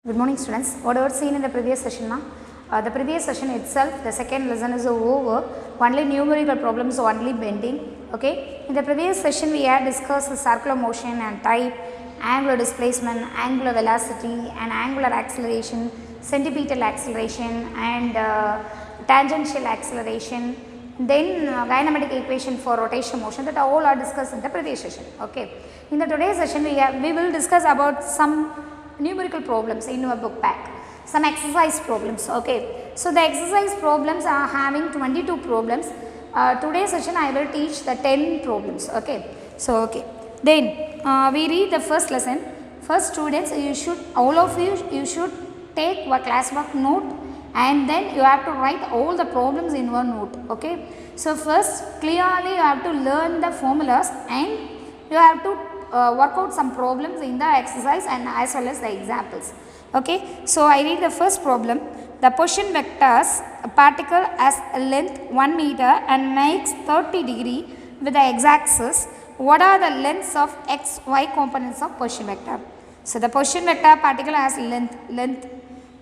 Good morning students. Whatever seen in the previous session, the previous session itself, the second lesson is over. Only numerical problems, only bending. Okay. In the previous session, we had discussed the circular motion and type, angular displacement, angular velocity, and angular acceleration, centripetal acceleration, and tangential acceleration. Then kinematic equation for rotation motion, that all are discussed in the previous session. Okay. In the today's session, we will discuss about some numerical problems in your book pack, some exercise problems. Okay. So, the exercise problems are having 22 problems. Today's session I will teach the 10 problems. Okay. So, okay. Then we read the first lesson. First, students, you should, all of you should take your classwork note and then you have to write all the problems in one note. Okay. So, first clearly you have to learn the formulas and you have to work out some problems in the exercise and as well as the examples. Okay. So, I read the first problem. The position vectors a particle has a length 1 meter and makes 30 degree with the x-axis. What are the lengths of x, y components of position vector? So, the position vector particle has length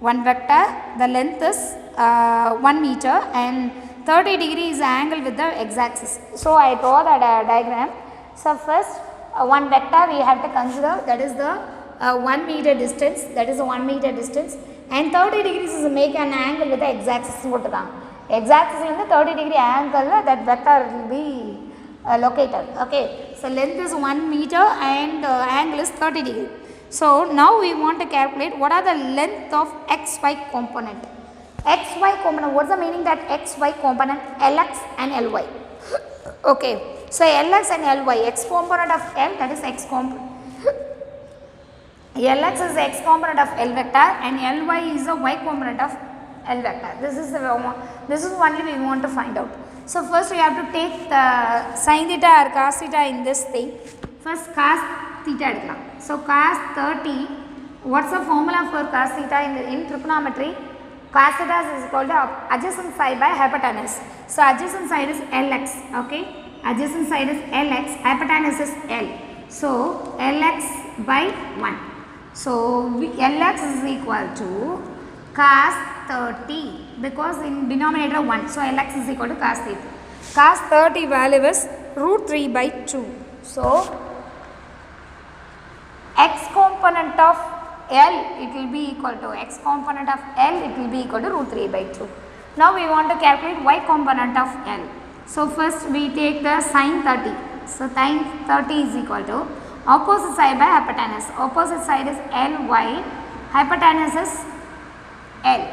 1 vector, the length is 1 meter and 30 degree is the angle with the x-axis. So, I draw the diagram. So, first one vector we have to consider, that is the 1 meter distance, and 30 degrees is make an angle with the x-axis. X-axis in the 30 degree angle, that vector will be located. Okay. So, length is 1 meter and angle is 30 degree. So, now we want to calculate what are the length of xy component. Xy component, what is the meaning that xy component? Lx and Ly. Okay. So, Lx and Ly, x component of L, that is x component. Lx is the x component of L vector and Ly is the y component of L vector. This is only we want to find out. So, first we have to take the sin theta or cos theta in this thing. First cos theta. So, cos 30, what is the formula for cos theta in trigonometry? Cos theta is equal to adjacent side by hypotenuse. So, adjacent side is Lx. Okay. Adjacent side is Lx, hypotenuse is L. So, Lx by 1. So, Lx is equal to cos 30 because in denominator 1. So, Lx is equal to cos theta. Cos 30 value is root 3 by 2. So, x component of L, it will be equal to x component of L, it will be equal to root 3 by 2. Now, we want to calculate y component of L. So, first we take the sin 30. So, sin 30 is equal to opposite side by hypotenuse. Opposite side is Ly, hypotenuse is L.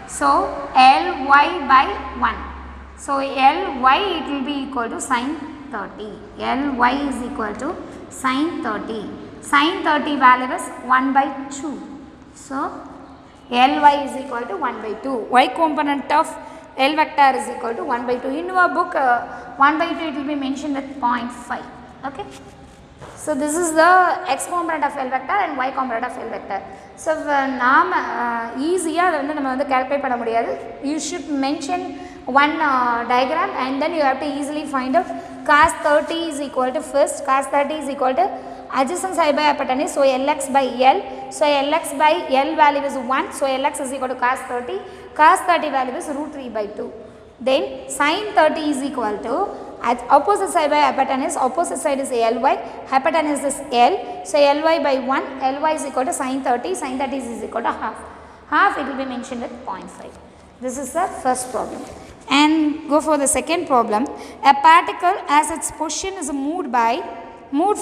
So, Ly by 1. So, Ly it will be equal to sin 30. Ly is equal to sin 30. Sin 30 value is 1 by 2. So, Ly is equal to 1 by 2. Y component of L vector is equal to 1 by 2. In your book, 1 by 2 it will be mentioned with 0.5. Okay. So, this is the x component of L vector and y component of L vector. So, easy calculate. You should mention one diagram and then you have to easily find out cos 30 is equal to first, cos 30 is equal to adjacent side by hypotenuse. So, Lx by L. So, Lx by L value is 1. So, Lx is equal to cos 30. Cos 30 value is root 3 by 2. Then sin 30 is equal to opposite side by hypotenuse. Opposite side is Ly. Hypotenuse is L. So, Ly by 1. Ly is equal to sin 30. Sin 30 is equal to half. Half it will be mentioned with 0.5. This is the first problem. And go for the second problem. A particle as its position is moved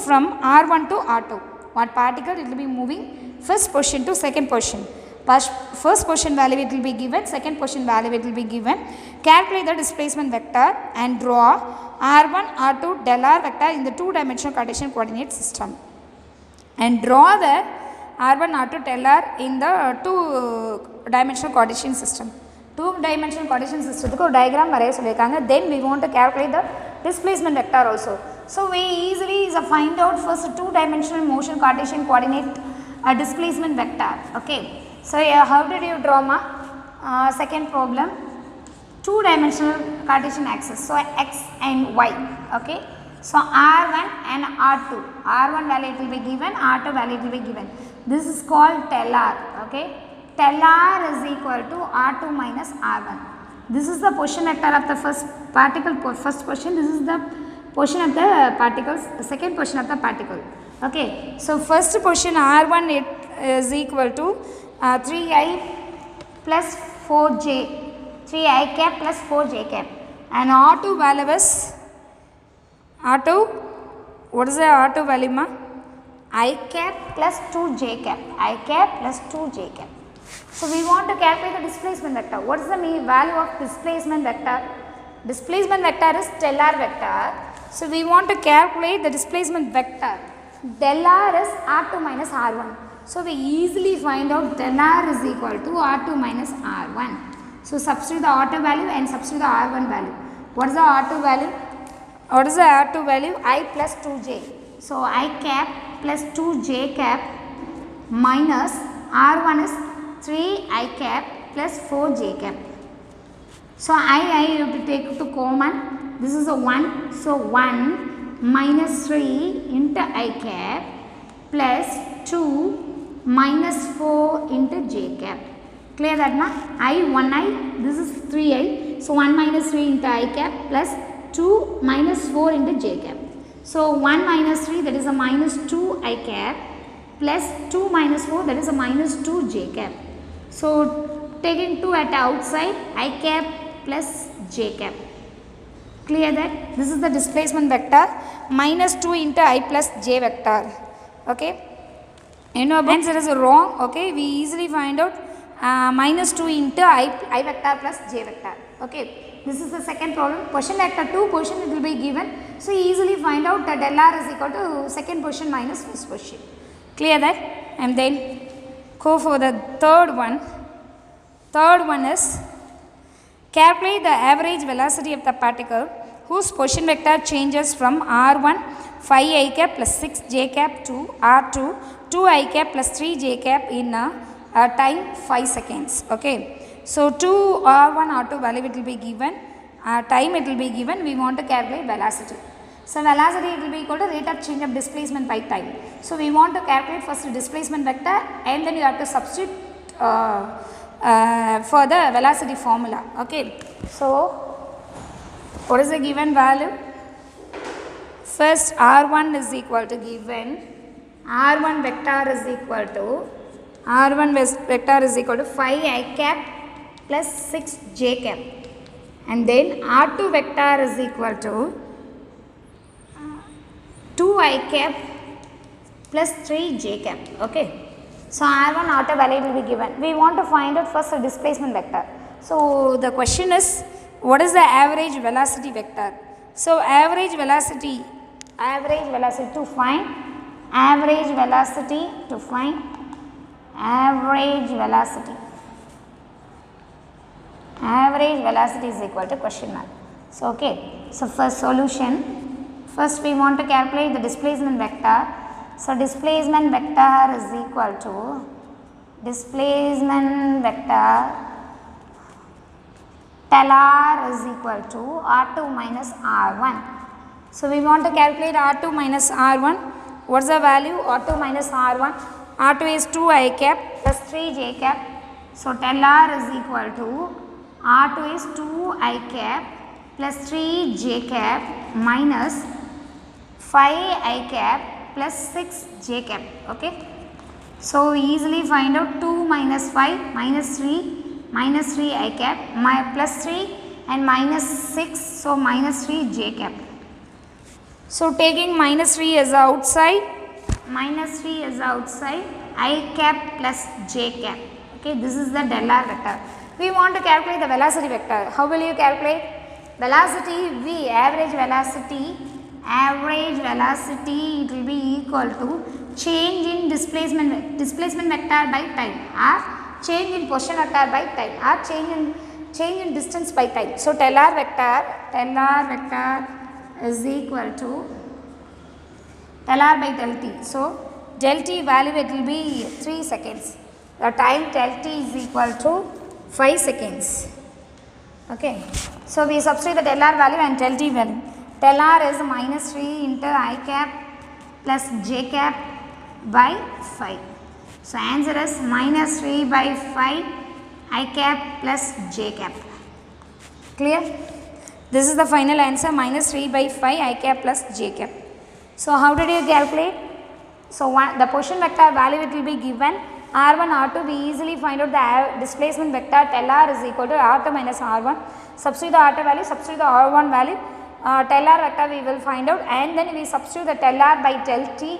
from R1 to R2. What particle? It will be moving first position to second position. First position value it will be given, second position value it will be given. Calculate the displacement vector and draw R1, R2, del R vector in the two-dimensional Cartesian coordinate system. And draw the R1, R2, del R in the two-dimensional Cartesian system. Two-dimensional Cartesian system diagram then we want to calculate the displacement vector also. So, we easily find out first two-dimensional motion Cartesian coordinate displacement vector. Okay. So, how did you draw second problem? Two-dimensional Cartesian axis. So, x and y. Okay. So, R1 and R2. R1 value it will be given, R2 value it will be given. This is called tell R. Okay. Tell R is equal to R2 minus R1. This is the position vector of the first particle, first position. This is the position of the particles, second position of the particle. Okay. So, first position R1 it is equal to 3i plus 4j, 3i cap plus 4j cap, and R2 value is R2, what is the R2 value ma? I cap plus 2j cap, I cap plus 2j cap. So, we want to calculate the displacement vector. What is the value of displacement vector? Displacement vector is del R vector. So, we want to calculate the displacement vector. Del R is R2 minus R1. So, we easily find out del R is equal to R2 minus R1. So, substitute the R2 value and substitute the R1 value. What is the R2 value? What is the R2 value? I plus 2j. So, I cap plus 2j cap minus R1 is 3i cap plus 4j cap. So, I you have to take to common. This is a 1. So, 1 minus 3 into I cap plus 2 minus 4 into j cap. Clear that na? I 1i, this is 3i. So, 1 minus 3 into I cap plus 2 minus 4 into j cap. So, 1 minus 3 that is a minus 2 I cap plus 2 minus 4 that is a minus 2 j cap. So, taking 2 at outside, I cap plus j cap. Clear that? This is the displacement vector, minus 2 into I plus j vector. Okay. You know, answer is wrong. Okay. We easily find out minus 2 into I vector plus j vector. Okay. This is the second problem. Position vector 2 position it will be given. So, easily find out that del R is equal to second position minus first position. Clear that? And then go for the third one. Third one is calculate the average velocity of the particle whose position vector changes from R1 5i cap plus 6j cap to R2 2i cap plus 3j cap in time 5 seconds. Okay. So, 2 R1 R2 value it will be given, time it will be given, we want to calculate velocity. So, velocity it will be equal to rate of change of displacement by time. So, we want to calculate first displacement vector and then you have to substitute for the velocity formula. Okay. So, what is the given value? First R1 is equal to given, R1 vector is equal to, R1 vector is equal to 5i cap plus 6j cap, and then R2 vector is equal to 2i cap plus 3j cap. Okay. So, R1 R2 value will be given. We want to find out first the displacement vector. So, the question is what is the average velocity vector? So, average velocity to find, average velocity is equal to question mark. So, okay. So, first solution, first we want to calculate the displacement vector. So, displacement vector is equal to displacement vector del R is equal to R2 minus R1. So, we want to calculate R2 minus R1. What is the value? R2 minus R1. R2 is 2i cap plus 3j cap. So, del R is equal to R2 is 2i cap plus 3j cap minus 5i cap plus 6j cap. Okay. So, easily find out 2 minus 5 minus 3 I cap plus 3 and minus 6. So, minus 3j cap. So, taking minus 3 as outside, I cap plus j cap. Okay, this is the del R vector. We want to calculate the velocity vector. How will you calculate? Velocity V, average velocity it will be equal to change in displacement vector by time, or change in position vector by time, or change in distance by time. So, del R vector is equal to del R by del T. So, del T value it will be 3 seconds. The time del T is equal to 5 seconds. Okay. So, we substitute the del R value and del T value. Del R is minus 3 into I cap plus j cap by 5. So answer is minus 3 by 5 I cap plus j cap. Clear? This is the final answer, minus 3 by 5 I cap plus j cap. So how did you calculate? So the position vector value it will be given r1, r2. We easily find out the displacement vector tel r is equal to r2 minus r1. Substitute the r2 value, substitute the r1 value, tel r vector we will find out, and then we substitute the tel r by del t,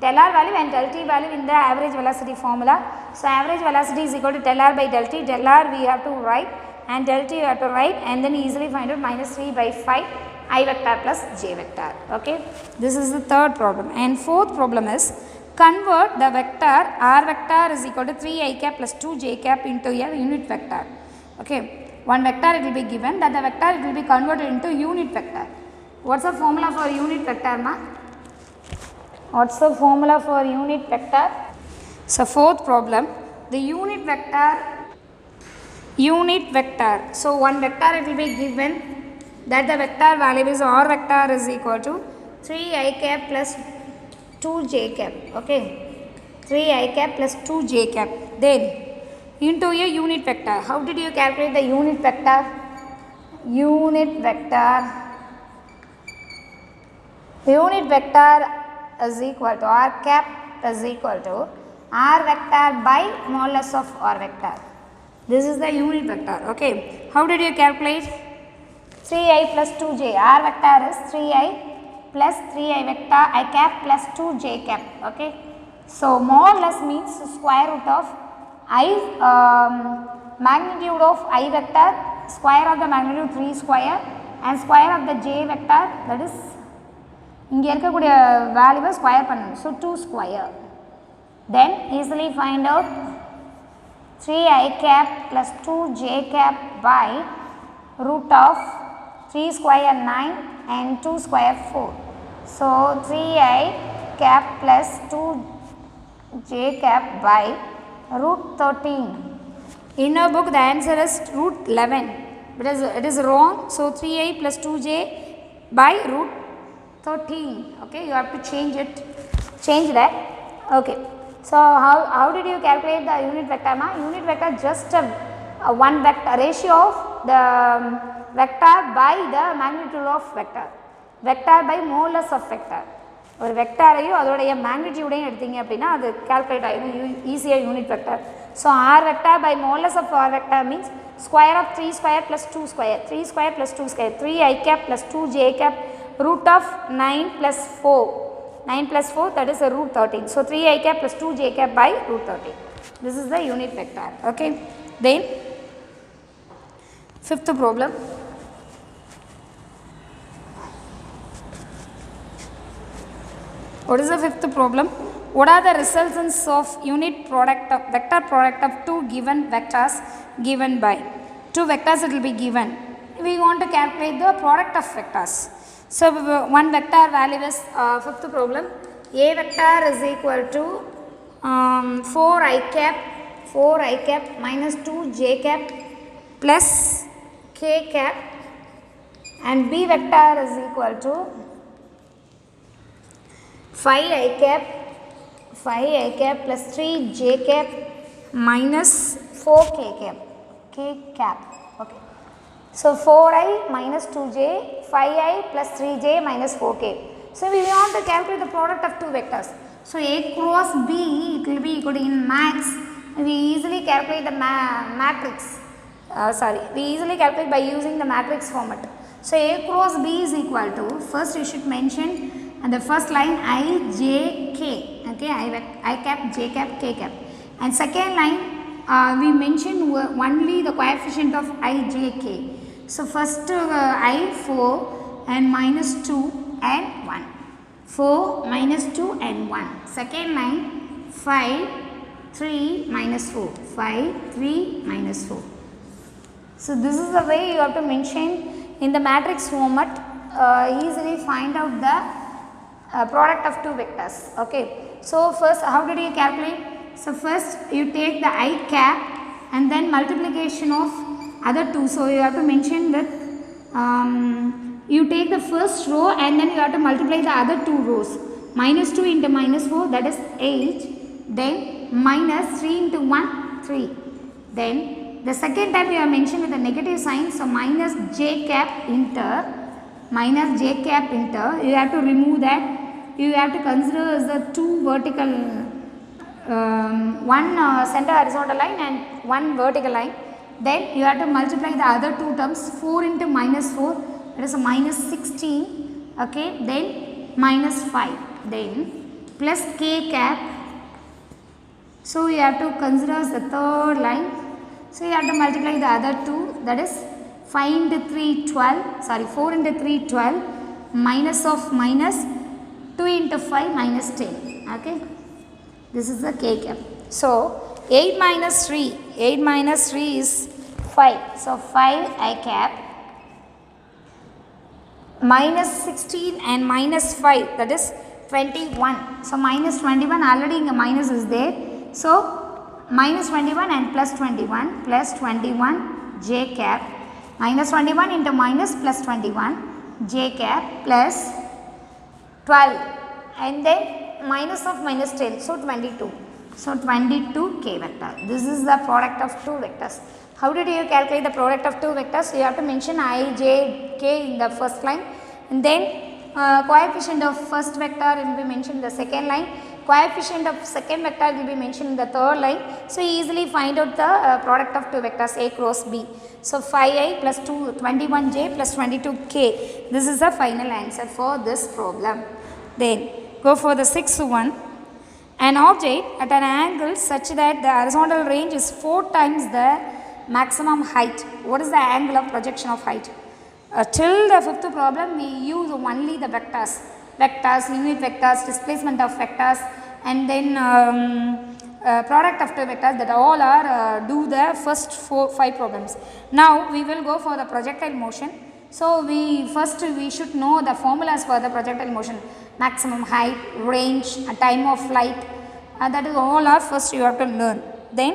tel r value and del t value in the average velocity formula. So average velocity is equal to tel r by del t. Del r we have to write and del t you have to write, and then easily find out minus 3 by 5 I vector plus j vector. Okay, this is the third problem. And fourth problem is convert the vector r vector is equal to 3 I cap plus 2 j cap into a unit vector. Okay, one vector it will be given, that the vector it will be converted into unit vector. What's the formula for unit vector, ma? What's the formula for unit vector? So fourth problem, the unit vector. So one vector it will be given, that the vector value is r vector is equal to 3 I cap plus 2 j cap. Okay, 3 I cap plus 2 j cap. Then into a unit vector. How did you calculate the unit vector? Unit vector is equal to r cap is equal to r vector by modulus of r vector. This is the unit vector. Okay, how did you calculate? 3i plus 2j, r vector is 3i plus 3i vector I cap plus 2j cap. Okay, so modulus means square root of I magnitude of I vector, square of the magnitude 3 square and square of the j vector, that is இங்க இருக்கக்கூடிய வேல்யூவை square பண்ணணும். So 2 square. Then easily find out 3i cap plus 2j cap by root of 3 square 9 and 2 square 4. So 3i cap plus 2j cap by root 13. In our book the answer is root 11, but it is wrong. So 3i plus 2j by root 13. Okay, you have to change that. Okay, so how did you calculate the unit vector, ma? Unit vector just one vector ratio of the vector by the magnitude of vector by modulus of vector. ஒரு வெக்டாரையும் அதோடைய மேக்னிடியூடையும் எடுத்தீங்க அப்படின்னா அது calculate ஆகிடும் ஈஸியாக unit vector. So R vector by modulus of R vector means square of 3 square plus 2 square, 3 square plus 2 square, 3 I cap plus 2 j cap, root of 9 plus 4, 9 plus 4 that is a root 13. So 3 I cap plus 2 j cap by root 13. This is the unit vector. Okay, then fifth problem. What is the fifth problem? What are the resultants of unit product of vector product of two given vectors given by two vectors? It will be given. We want to calculate the product of vectors. So one vector value is fifth problem. A vector is equal to 4 I cap minus 2 j cap plus k cap, and B vector is equal to 5 I cap plus 3 j cap minus 4 k cap. Okay, so 4i minus 2j, 5i plus 3j minus 4k. So we want to calculate the product of two vectors. So A cross B, it will be equal to, in max we easily calculate the matrix. We easily calculate by using the matrix format. So A cross B is equal to, first you should mention and the first line I j k. Okay, I cap, j cap, k cap, and second line we mention only the coefficient of I j k. So first I 4 and minus 2 and 1, 4 minus 2 and 1. Second line 5 3 minus 4, 5 3 minus 4. So this is the way you have to mention in the matrix format. Easily find out the product of two vectors. Okay, so first how did you calculate? So first you take the I cap and then multiplication of other two. So you have to mention that you take the first row and then you have to multiply the other two rows. Minus 2 into minus 4, that is 8, then minus 3 into 1, 3. Then the second time you have mentioned with the negative sign, so minus j cap inter, you have to remove that. You have to consider as the two vertical, one center horizontal line and one vertical line. Then you have to multiply the other two terms, 4 into minus 4, that is a minus 16, okay, then minus 5, then plus k cap. So you have to consider as the third line. So you have to multiply the other two, that is 5 into 3, 12, sorry 4 into 3, 12, minus of minus 2 into 5 minus 10, okay. This is the k cap. So 8 minus 3 is 5. So 5 I cap minus 16 and minus 5, that is 21. So minus 21, already in the minus is there. So minus 21 and plus 21 j cap, minus 21 into minus plus 21 j cap plus 12 and then minus of minus 10, so 22. So 22 k vector. This is the product of two vectors. How did you calculate the product of two vectors? You have to mention I, j, k in the first line, and then coefficient of first vector will be mentioned in the second line, coefficient of second vector will be mentioned in the third line. So easily find out the product of two vectors A cross B. So 5i plus 21j plus 22k. This is the final answer for this problem. Then go for the sixth one. An object at an angle such that the horizontal range is 4 times the maximum height. What is the angle of projection of height? Till the fifth problem we use only the vectors, unit vectors, displacement of vectors, and then product of two vectors, that all are do the first 5 problems. Now we will go for the projectile motion. So we should know the formulas for the projectile motion, maximum height, range, time of flight, that is all are first you have to learn. Then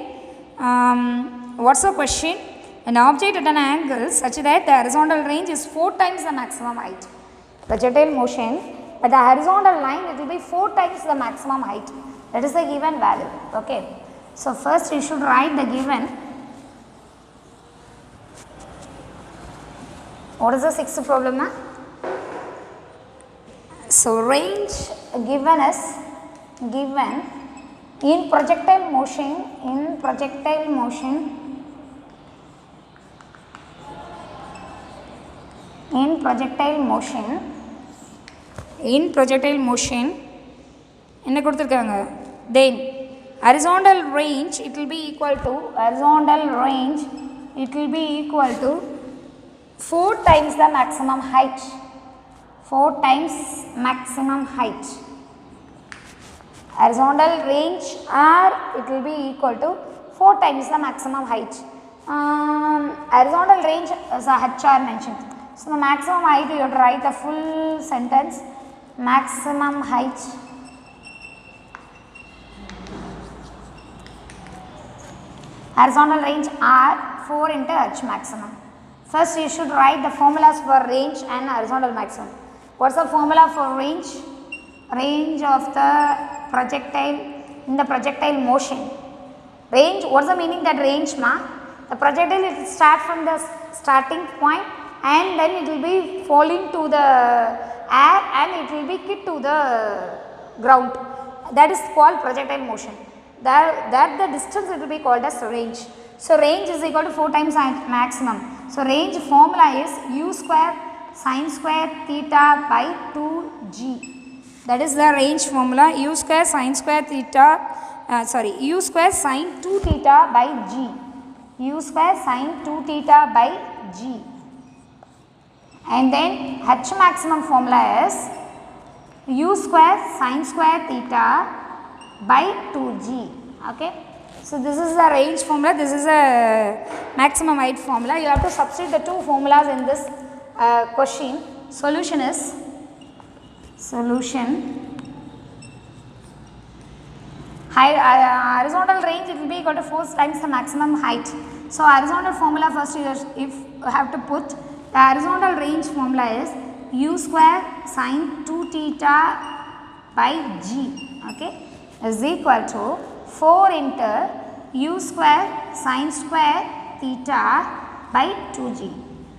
what's the question? An object at an angle such that the horizontal range is 4 times the maximum height. Projectile motion at the horizontal line, it will be 4 times the maximum height. That is the given value. Okay. So first you should write the given. What is the sixth problem? Huh? So range given is given in projectile motion, என்ன கொடுத்திருக்காங்க, then horizontal range it will be equal to 4 times the maximum height. 4 times maximum height. Horizontal range R, it will be equal to 4 times the maximum height. Horizontal range is a Hr mentioned. So the maximum height, you have to write the full sentence. Maximum height horizontal range R, 4 into H maximum. First you should write the formulas for range and horizontal maximum. What is the formula for range? Range of the projectile in the projectile motion. Range, what is the meaning that range ma? The projectile will start from the starting point and then it will be falling to the air and it will be hit to the ground. That is called projectile motion. That the distance it will be called as range. So range is equal to 4 times maximum. So range formula is u square sin square theta by 2g. That is the range formula, u square sin square theta, u square sin 2 theta by g. U square sin 2 theta by g. And then H maximum formula is u square sin square theta by 2g. Okay. So this is the range formula, this is a maximum height formula. You have to substitute the two formulas in this question. Solution is horizontal range, it will be equal to 4 times the maximum height. So horizontal formula first if you have to put, the horizontal range formula is u square sin 2 theta by g. Okay. is equal to 4 into u square sin square theta by 2g.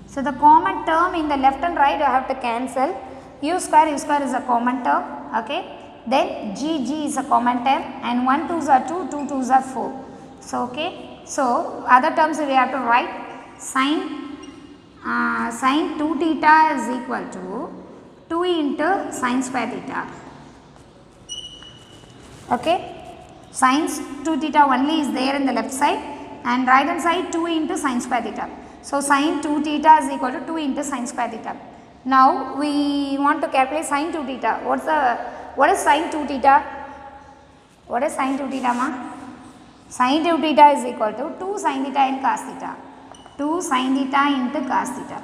So, the common term in the left and right I have to cancel. U square is a common term, okay. Then g is a common term, and 1 2s are 2, 2 2s are 4. So, okay. So, other terms we have to write sin 2 theta is equal to 2 into sin square theta, okay. Sin 2 theta only is there in the left side, and right hand side 2 into sin square theta. So, sin 2 theta is equal to 2 into sin square theta. Now, we want to calculate sin 2 theta. What is sin 2 theta? What is sin 2 theta, ma? Sin 2 theta is equal to 2 sin theta in cos theta. 2 sin theta into cos theta.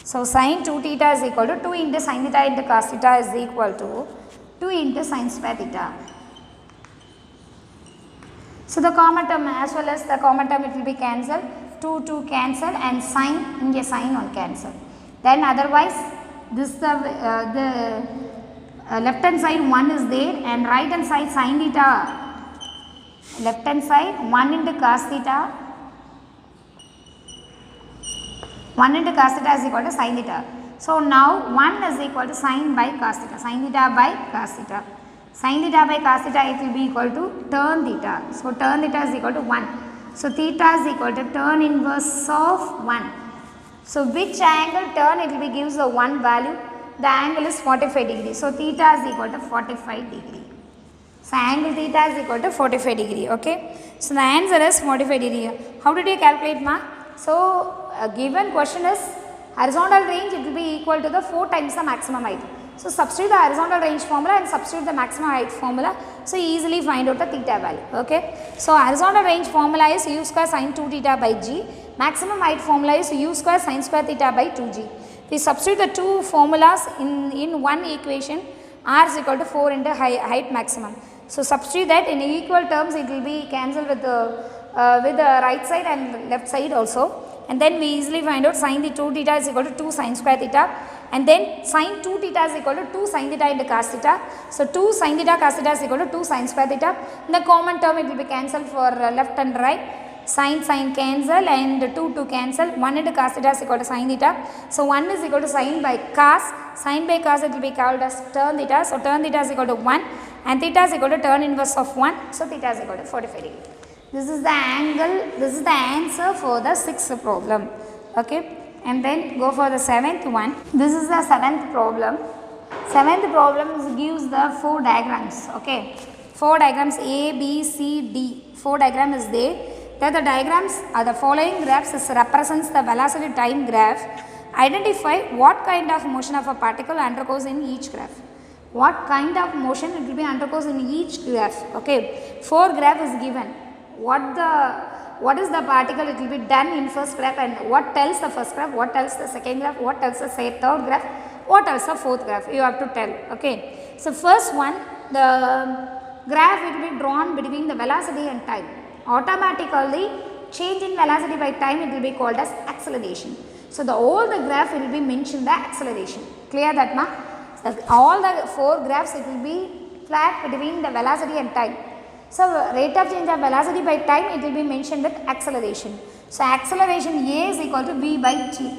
So, sin 2 theta is equal to 2 into sin theta into cos theta is equal to 2 into sin square theta. So, the common term as well as the common term it will be cancelled. 2 cancel, and sin sin 1 cancel. Then otherwise this the left hand side 1 is there, and right hand side sin theta, left hand side 1 into cos theta, 1 into cos theta is equal to sin theta. So, now 1 is equal to sin by cos theta, sin theta by cos theta. Sin theta by cos theta it will be equal to tan theta. So, tan theta is equal to 1. So, theta is equal to tan inverse of 1. So, which angle tan it will be gives the 1 value? The angle is 45 degree. So, theta is equal to 45 degree. So, angle theta is equal to 45 degree. Okay. So, the answer is 45 degree. How did you calculate, ma? So, a given question is horizontal range it will be equal to the 4 times the maximum height. So, substitute the horizontal range formula and substitute the maximum height formula. So, easily find out the theta value. Okay. So, horizontal range formula is u square sin 2 theta by g. Maximum height formula is u square sin square theta by 2g. We substitute the two formulas in one equation. R is equal to 4 into height maximum. So, substitute that in equal terms it will be cancelled with the right side and left side also. And then we easily find out sin the 2 theta is equal to 2 sin square theta, and then sin 2 theta is equal to 2 sin theta into cos theta. So, 2 sin theta cos theta is equal to 2 sin square theta. In the common term it will be cancelled for left and right. Sin cancel, and 2 cancel. 1 into cos theta is equal to sin theta. So, 1 is equal to sin by cos. Sin by cos it will be called as tan theta. So, tan theta is equal to 1, and theta is equal to tan inverse of 1. So, theta is equal to 45 degree. This is the angle, this is the answer for the 6th problem. Okay. And then go for the 7th one. This is the 7th problem. 7th problem gives the 4 diagrams. Okay. 4 diagrams A, B, C, D. 4 diagram is there. That the diagrams are the following graphs represents the velocity time graph. Identify what kind of motion of a particle undergoes in each graph. What kind of motion it will be undergoes in each graph. Okay. 4 graph is given. What is the particle it will be done in first graph, and what tells the first graph, what tells the second graph, what tells the third graph, what tells the fourth graph, you have to tell. Okay. So, first one, the graph will be drawn between the velocity and time. Automatically change in velocity by time it will be called as acceleration. So, all the graph will be mentioned the acceleration. Clear that, ma? All the 4 graphs it will be flat between the velocity and time. So, rate of change of velocity by time it will be mentioned with acceleration. So, acceleration A is equal to B by T.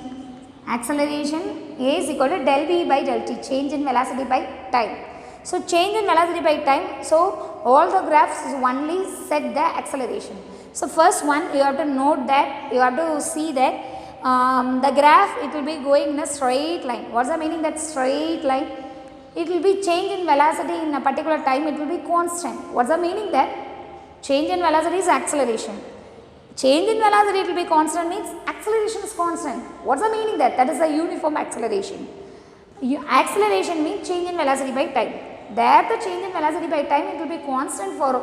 Acceleration A is equal to del B by del T, change in velocity by time. So, change in velocity by time. So, all the graphs only set the acceleration. So, first one you have to note that, you have to see that the graph it will be going in a straight line. What is the meaning that straight line? It will be change in velocity in a particular time, it will be constant. What is the meaning that? Change in velocity is acceleration. Change in velocity it will be constant means acceleration is constant. What is the meaning that? That is a uniform acceleration. Acceleration means change in velocity by time. There the change in velocity by time it will be constant for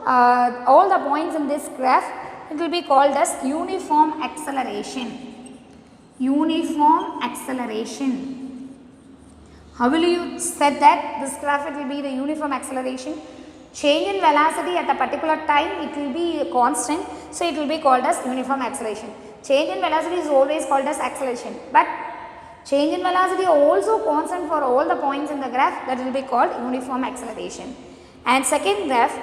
all the points in this graph. It will be called as uniform acceleration. Uniform acceleration. How will you set that? This graph it will be the uniform acceleration. Change in velocity at a particular time it will be constant. So, it will be called as uniform acceleration. Change in velocity is always called as acceleration. But change in velocity also constant for all the points in the graph, that will be called uniform acceleration. And second graph,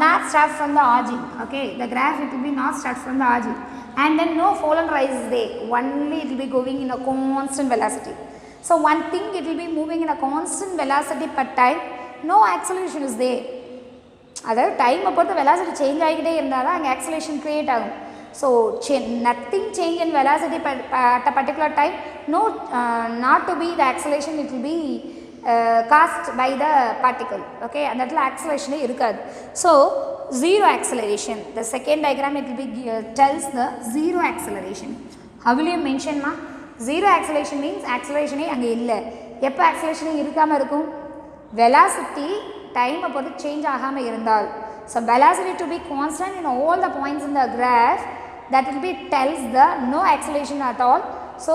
not start from the origin. Okay, the graph it will be not start from the origin, and then no fallen rise is there, only it will be going in a constant velocity. So one thing, it will be moving in a constant velocity per time, no acceleration is there. அதாவது டைமை பொறுத்த velocity change ஆகிக்கிட்டே இருந்தால் தான் அங்கே acceleration create ஆகும். So nothing change in velocity at a particular time, no not to be the acceleration, it will be cast by the particle. Okay, அந்த இடத்துல ஆக்சலேஷனே இருக்காது. So zero acceleration, the second diagram it will be tells the zero acceleration. How will you மென்ஷன்மா? Zero acceleration means ஆக்சலேஷனே அங்கே இல்லை. எப்போ ஆக்சலேஷனே இருக்காமல் இருக்கும்? வெலாசிட்டி டைமை பொறுத்து சேஞ்ச் ஆகாமல் இருந்தால். So velocity to be constant in all the points in the graph, that will be tells the no acceleration at all, so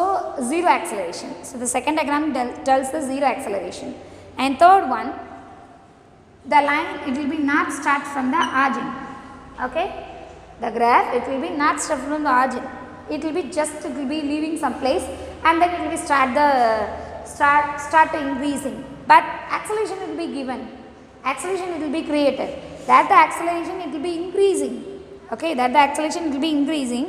zero acceleration. So the second diagram tells the zero acceleration. And third one, the line it will be not start from the origin. Okay, the graph it will be not start from the origin, it will be just it will be leaving some place and then it will be start to increasing, but acceleration will be given, acceleration it will be created, that the acceleration it will be increasing. Okay, that the acceleration it will be increasing,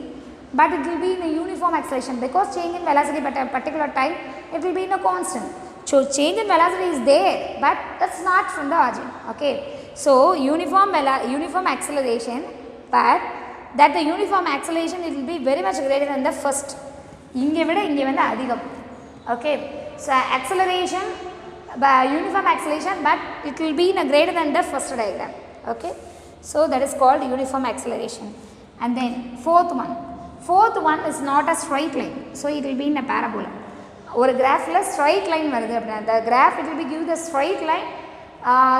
but it will be in a uniform acceleration, because change in velocity at a particular time it will be in a constant. So change in velocity is there, but that's not from the origin. Okay, so uniform acceleration, but that the uniform acceleration it will be very much greater than the first. இங்கே விட இங்கே வந்து அதிகம். Okay, so acceleration by uniform acceleration, but it will be in a greater than the first diagram. Okay, so that is called uniform acceleration. And then fourth one is not a straight line, so it will be in a parabola. Or graph la straight line varudhu appadina, the graph it will be give the straight line,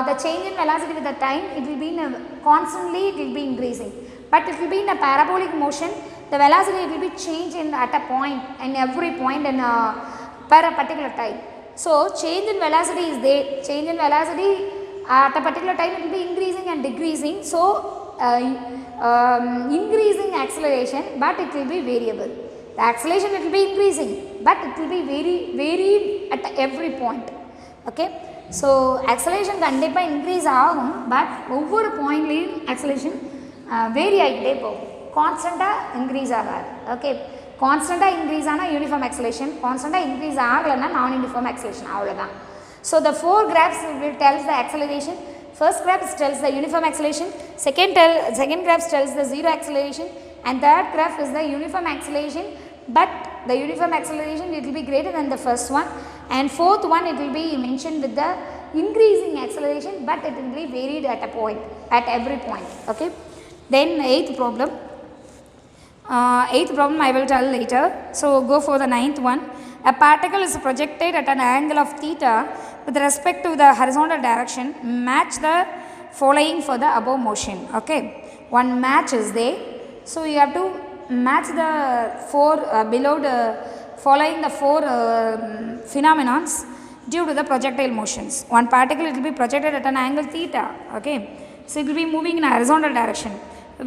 the change in velocity with the time it will be in a constantly it will be increasing, but it will be in a parabolic motion, the velocity it will be changed in at a point, in every point in per a particular time. So change in velocity is there, change in velocity at a particular time it will be increasing and decreasing. So increasing acceleration, but it will be variable. The acceleration it will be increasing, but it will be varied at every point. Okay, so acceleration கண்டிப்பாக increase ஆகும், but ஒவ்வொரு பாயிண்ட்லேயும் acceleration vary ஆகிட்டே போகும், கான்ஸ்டண்ட்டாக increase ஆகாது. Okay, கான்ஸ்டண்ட்டாக increase ஆனால் uniform acceleration, கான்ஸ்டண்ட்டாக இன்க்ரீஸ் ஆகலைன்னா நான் யூனிஃபார்ம் acceleration, அவ்வளோதான். So the four graphs will tells the acceleration. First graph tells the uniform acceleration, second graph tells the zero acceleration, and third graph is the uniform acceleration, but the uniform acceleration it will be greater than the first one, and fourth one it will be mentioned with the increasing acceleration, but it will be varied at a point, at every point. Okay, then eighth problem I will tell later. So go for the ninth one. A particle is projected at an angle of theta with respect to the horizontal direction. Match the following for the above motion. Okay, one match is there, so you have to match the four below the following the four phenomenons due to the projectile motions. One particle it will be projected at an angle theta. Okay, so it will be moving in a horizontal direction.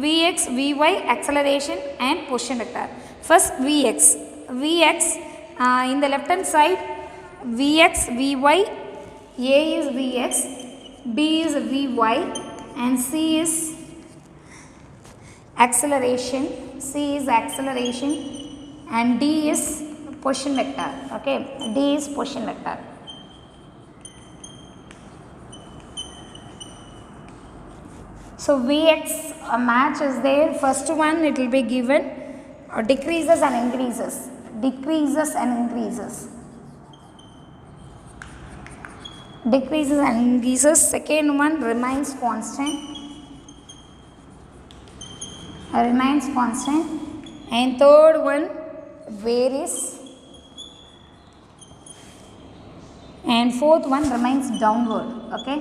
Vx, Vy, acceleration and position vector. First Vx in the left hand side, Vx, Vy, A is Vx, B is Vy, and C is acceleration, and D is position vector. Okay, D is position vector. So Vx match is there. First one it will be given decreases and increases. Decreases and increases. Second one remains constant, and third one varies, and fourth one remains downward. Okay,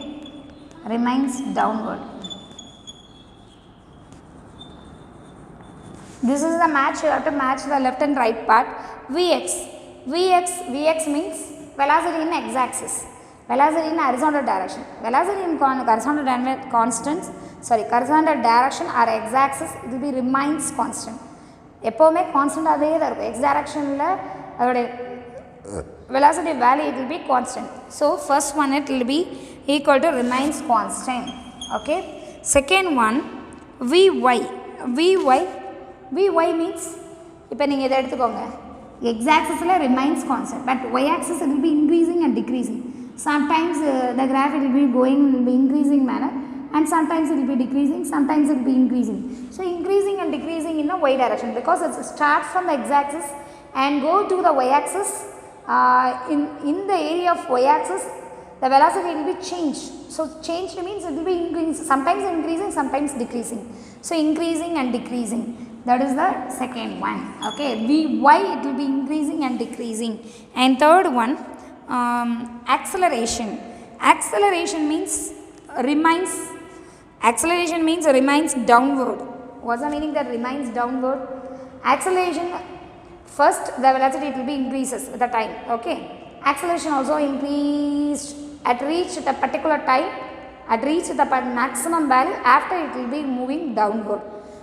remains downward. This is the match, you have to match the left and right part. Vx means velocity in x-axis, velocity in horizontal direction, velocity in horizontal direction or x-axis it will be remains constant. எப்போவுமே கான்ஸ்டன்டாகவே தான் இருக்கும். x directionல அதோடைய velocity value it will be constant. So first one it will be equal to remains constant. Okay. Second one, Vy. Vy means, இப்போ நீங்கள் இதை எடுத்துக்கோங்க, x axis remains constant, but y axis it will be increasing and decreasing. Sometimes the graph will be going in the increasing manner, and sometimes it will be decreasing, sometimes it will be increasing. So increasing and decreasing in the y direction, because it starts from the x axis and go to the y axis. In the area of y axis, the velocity will be changed. So changed means it will be increasing, sometimes increasing, sometimes decreasing. So increasing and decreasing, that is the second one. Okay, Vy it will be increasing and decreasing. And third one, acceleration. Acceleration means remains downward. What's the meaning that remains downward? Acceleration, first the velocity it will be increases with the time. Okay, acceleration also increased at reached a particular time, at reached the maximum value, after it will be moving downward.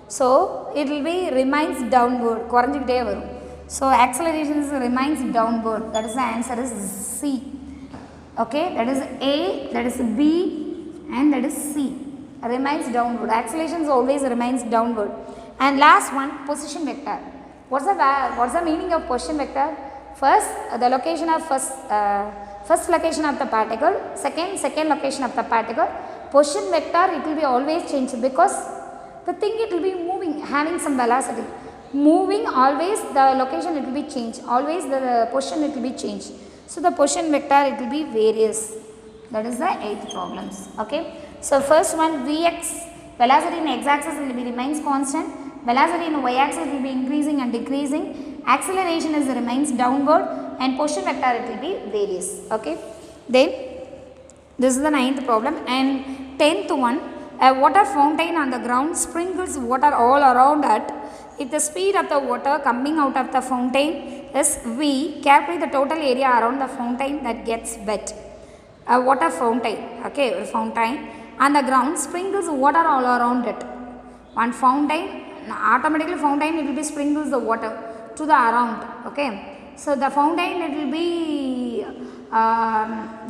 So it will be remains downward, குறைஞ்சிக்கிட்டே வரும். So acceleration remains downward, that is the answer is C. Okay, that is A, that is B, and that is C. Remains downward. Acceleration always remains downward. And last one, position vector. What's the meaning of position vector? First, the location of first location of the particle, second location of the particle. Position vector it will be always changed, because the thing it will be moving, having some velocity. Moving, always the location it will be changed, always the position it will be changed. So the position vector it will be various. That is the 8th problems. Okay. So first one, Vx, velocity in x axis will be remains constant, velocity in y axis will be increasing and decreasing, acceleration remains downward, and position vector it will be various. Okay. Then this is the 9th problem. And 10th one, a water fountain on the ground sprinkles water all around it. If the speed of the water coming out of the fountain is V, calculate the total area around the fountain that gets wet. A water fountain, okay, a fountain on the ground sprinkles water all around it. One fountain, automatically fountain it will be sprinkles the water to the around. Okay, so the fountain it will be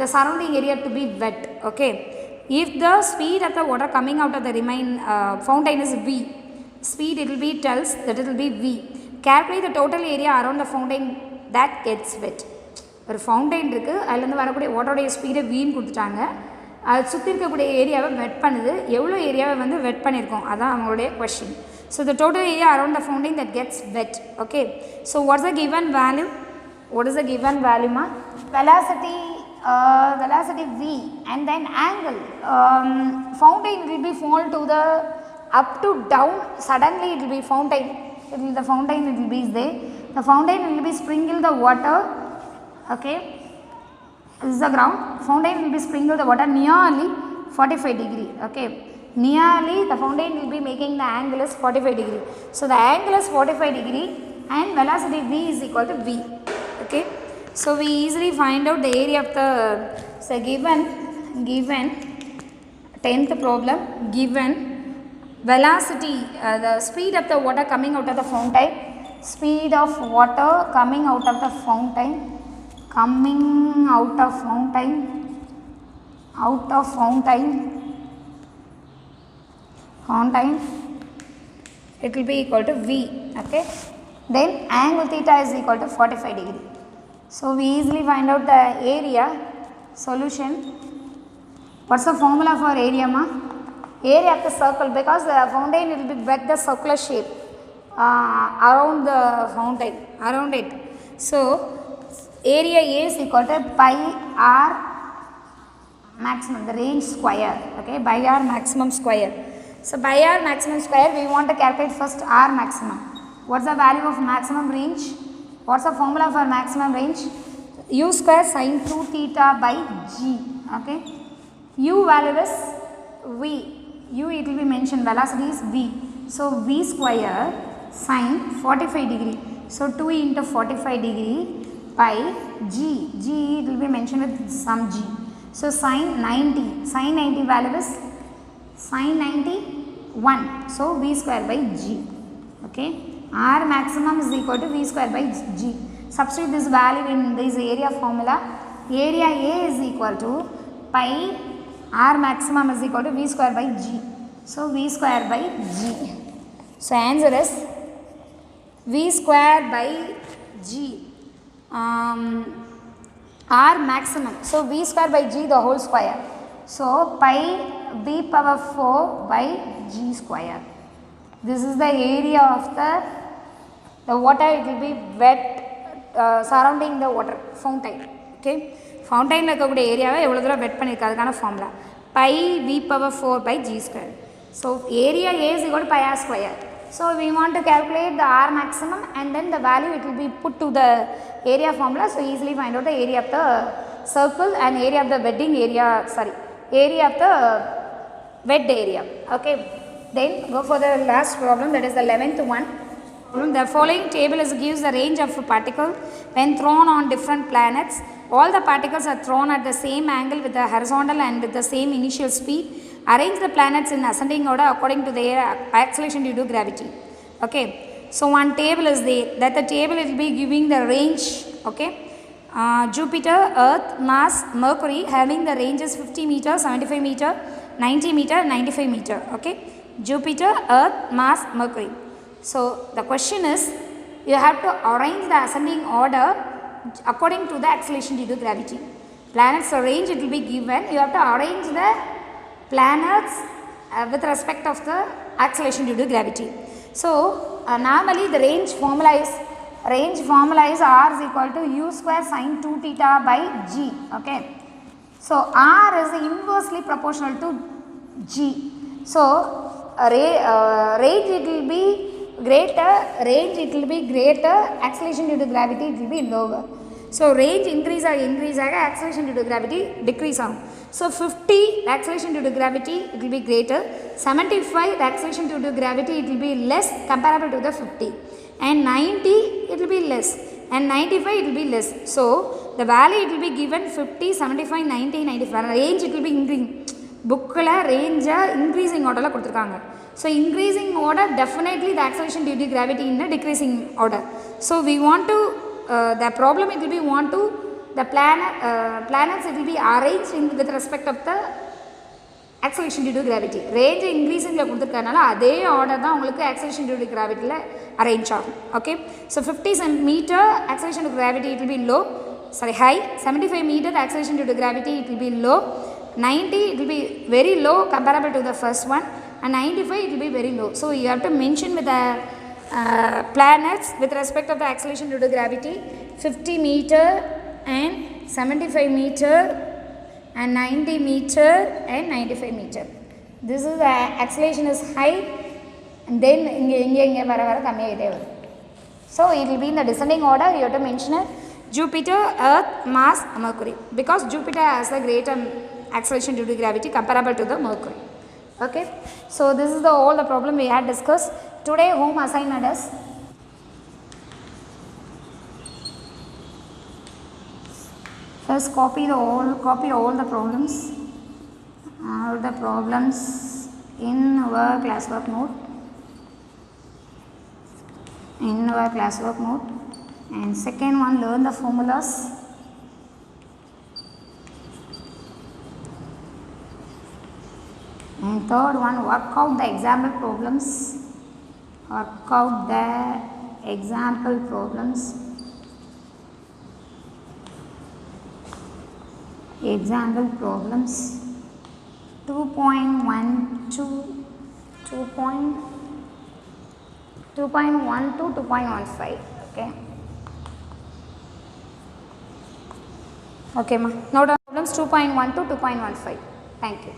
the surrounding area to be wet. Okay, if the speed of the water coming out of the fountain is V, speed it will be tells that it will be V. Calculate the total area around the fountain that gets wet. ஒரு fountain இருக்குது, அதுலேருந்து வரக்கூடிய வாட்டருடைய ஸ்பீடை வீண் கொடுத்துட்டாங்க, அது சுற்றி இருக்கக்கூடிய ஏரியாவை வெட் பண்ணுது, எவ்வளோ ஏரியாவை வந்து வெட் பண்ணியிருக்கோம், அதான் அவங்களுடைய question. So the total area around the fountain that gets wet. Okay, so what's the given value? What is the given value, ma? Velocity V, and then angle. Fountain will be fall to the up to down. Suddenly it will be fountain. The fountain will be there. The fountain will be sprinkle the water. Okay, this is the ground. Fountain will be sprinkle the water nearly 45 degree. Okay, nearly the fountain will be making the angle is 45 degree. So the angle is 45 degree, and velocity V is equal to V. Okay, so we easily find out the area of the, so given 10th problem, given velocity, the speed of the water coming out of the fountain, speed of water coming out of the fountain, it will be equal to V. Okay, then angle theta is equal to 45 degree. So we easily find out the area. Solution, what's the formula for area, ma? Area of the circle, because the fountain will be wet the circular shape around the fountain, around it. So area A is equal to pi r maximum, the range square. Okay, pi r maximum square. So pi r maximum square, we want to calculate first r maximum. What's the value of maximum range? What's the formula for maximum range? U square sin 2 theta by G. Okay, U value is V. U it will be mentioned, velocity is V. So V square sin 45 degree. So 2 into 45 degree by G. G it will be mentioned with some G. So sin 90. Sin 90 value is sin 90 1. So V square by G. Okay, R maximum is equal to V square by G. Substitute this value in this area formula. Area A is equal to pi R maximum is equal to V square by G. So V square by G. So answer is V square by G. R maximum. So V square by G the whole square. So pi B power 4 by G square. This is the area of the water. It will be wet surrounding the water fountain. Okay. Fountain area wet formula. Pi V power 4 by G square. So area A is equal to pi R square. So we want to calculate the R maximum and then the value it will be put to the area formula. So easily find out the area of the circle and area of the area of the wet area. Okay. Then go for the last problem, that is the 11th one. The following table gives the range of a particle when thrown on different planets. All the particles are thrown at the same angle with the horizontal and with the same initial speed. Arrange the planets in ascending order according to their acceleration due to gravity. Okay. So one table is there. That the table will be giving the range. Okay. Jupiter, Earth, Mars, Mercury having the ranges 50 meter, 75 meter, 90 meter, 95 meter. Okay. Jupiter, Earth, Mars, Mercury. So the question is, you have to arrange the ascending order according to the acceleration due to gravity. Planets range it will be given. You have to arrange the planets with respect of the acceleration due to gravity. So normally the range formula is R is equal to U square sine 2 theta by G. Okay. So R is inversely proportional to G. So range it will be greater, acceleration due to gravity it will be lower. So range increase acceleration due to gravity decrease. So 50 the acceleration due to gravity it will be greater, 75 the acceleration due to gravity it will be less comparable to the 50, and 90 it will be less, and 95 it will be less. So the value it will be given 50, 75, 90, 95. Range it will be increasing. Book range increasing order la kuduthirukanga. So increasing order, definitely the acceleration due to gravity in the decreasing order. So we want to the problem it will be the planets it will be arranged with respect of the acceleration due to gravity. Range increasing la kuduthirukanaala adhe order da ungalku acceleration due to gravity la arrange agum. Okay. So 50 meter acceleration due to gravity it will be high. 75 meter the acceleration due to gravity it will be low. 90 it will be very low comparable to the first one, and 95 it will be very low. So you have to mention with the planets with respect of the acceleration due to gravity 50 meter and 75 meter and 90 meter and 95 meter. This is the acceleration is high, and then so it will be in the descending order. You have to mention it Jupiter, Earth, Mars, Mercury, because Jupiter has the greater acceleration due to gravity comparable to the Mercury. Okay. So this is all the problem we had discussed. Today home assignment is first copy all the problems in our classwork note. And second one, learn the formulas. And third one, work out the example problems. Work out the example problems. Example problems 2.1 to 2.1 to 2.15. Okay. Okay, ma. Note down problems 2.1 to 2.15. Thank you.